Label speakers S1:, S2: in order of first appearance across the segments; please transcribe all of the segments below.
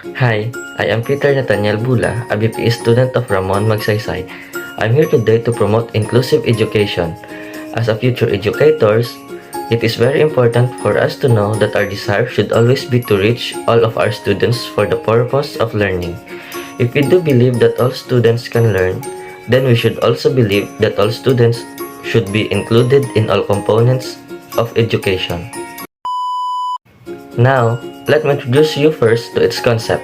S1: Hi, I am Peter Nathaniel Bula, a BPE student of Ramon Magsaysay. I'm here today to promote inclusive education. As a future educators, it is very important for us to know that our desire should always be to reach all of our students for the purpose of learning. If we do believe that all students can learn, then we should also believe that all students should be included in all components of education. Now, let me introduce you first to its concept.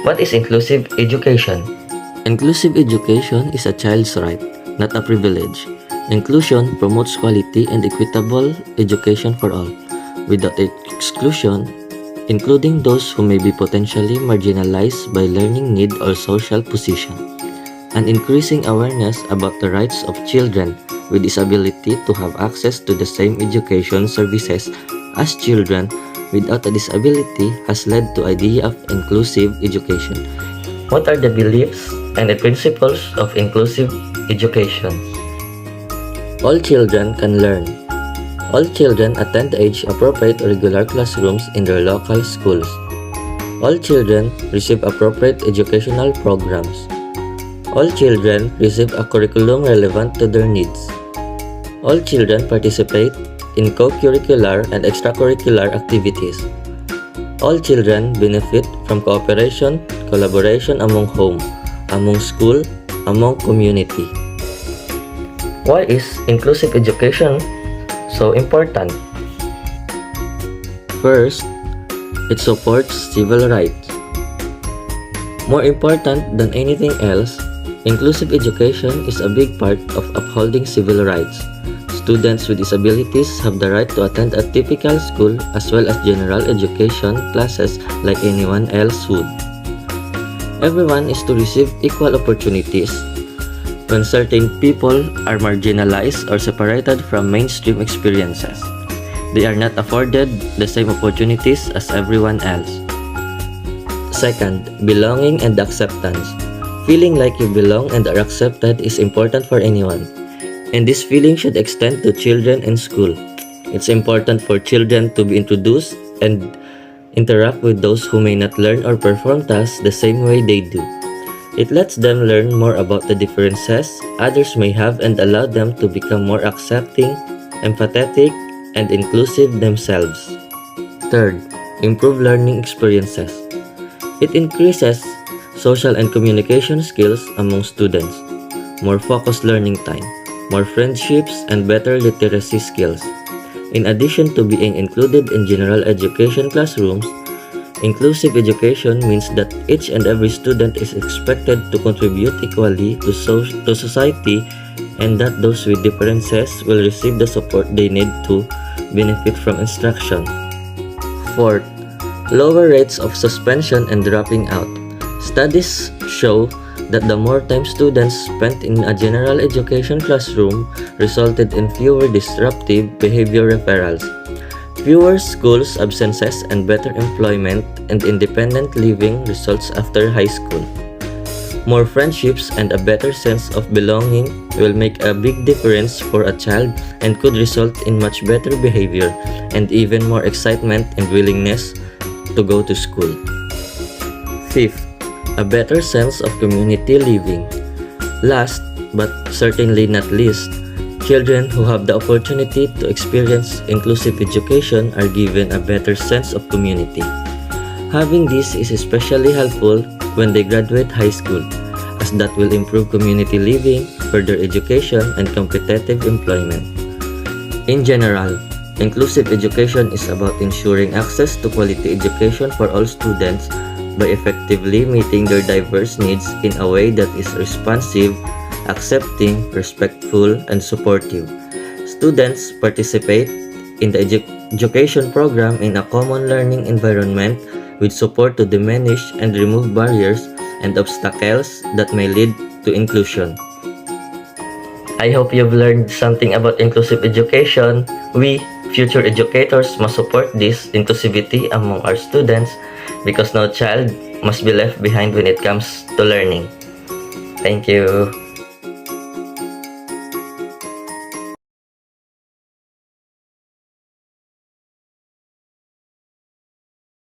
S1: What is inclusive education? Inclusive education is a child's right, not a privilege. Inclusion promotes quality and equitable education for all, without exclusion, including those who may be potentially marginalized by learning need or social position, and increasing awareness about the rights of children with disability to have access to the same education services as children without a disability has led to idea of inclusive education. What are the beliefs and the principles of inclusive education? All children can learn. All children attend age-appropriate regular classrooms in their local schools. All children receive appropriate educational programs. All children receive a curriculum relevant to their needs. All children participate in co-curricular and extracurricular activities. All children benefit from cooperation, collaboration among home, among school, among community. Why is inclusive education so important? First, it supports civil rights. More important than anything else, inclusive education is a big part of upholding civil rights. Students with disabilities have the right to attend a typical school as well as general education classes like anyone else would. Everyone is to receive equal opportunities. When certain people are marginalized or separated from mainstream experiences, they are not afforded the same opportunities as everyone else. Second, belonging and acceptance. Feeling like you belong and are accepted is important for anyone. And this feeling should extend to children in school. It's important for children to be introduced and interact with those who may not learn or perform tasks the same way they do. It lets them learn more about the differences others may have and allow them to become more accepting, empathetic, and inclusive themselves. Third, improve learning experiences. It increases social and communication skills among students, more focused learning time, more friendships, and better literacy skills. In addition to being included in general education classrooms, inclusive education means that each and every student is expected to contribute equally to society and that those with differences will receive the support they need to benefit from instruction. Fourth, lower rates of suspension and dropping out. Studies show that the more time students spent in a general education classroom resulted in fewer disruptive behavior referrals, fewer schools absences, and better employment and independent living results after high school. More friendships and a better sense of belonging will make a big difference for a child and could result in much better behavior and even more excitement and willingness to go to school. Fifth, a better sense of community living. Last, but certainly not least, children who have the opportunity to experience inclusive education are given a better sense of community. Having this is especially helpful when they graduate high school, as that will improve community living, further education, and competitive employment. In general, inclusive education is about ensuring access to quality education for all students by effectively meeting their diverse needs in a way that is responsive, accepting, respectful, and supportive. Students participate in the education program in a common learning environment with support to diminish and remove barriers and obstacles that may lead to inclusion. I hope you've learned something about inclusive education. We, future educators, must support this inclusivity among our students because no child must be left behind when it comes to learning. Thank you.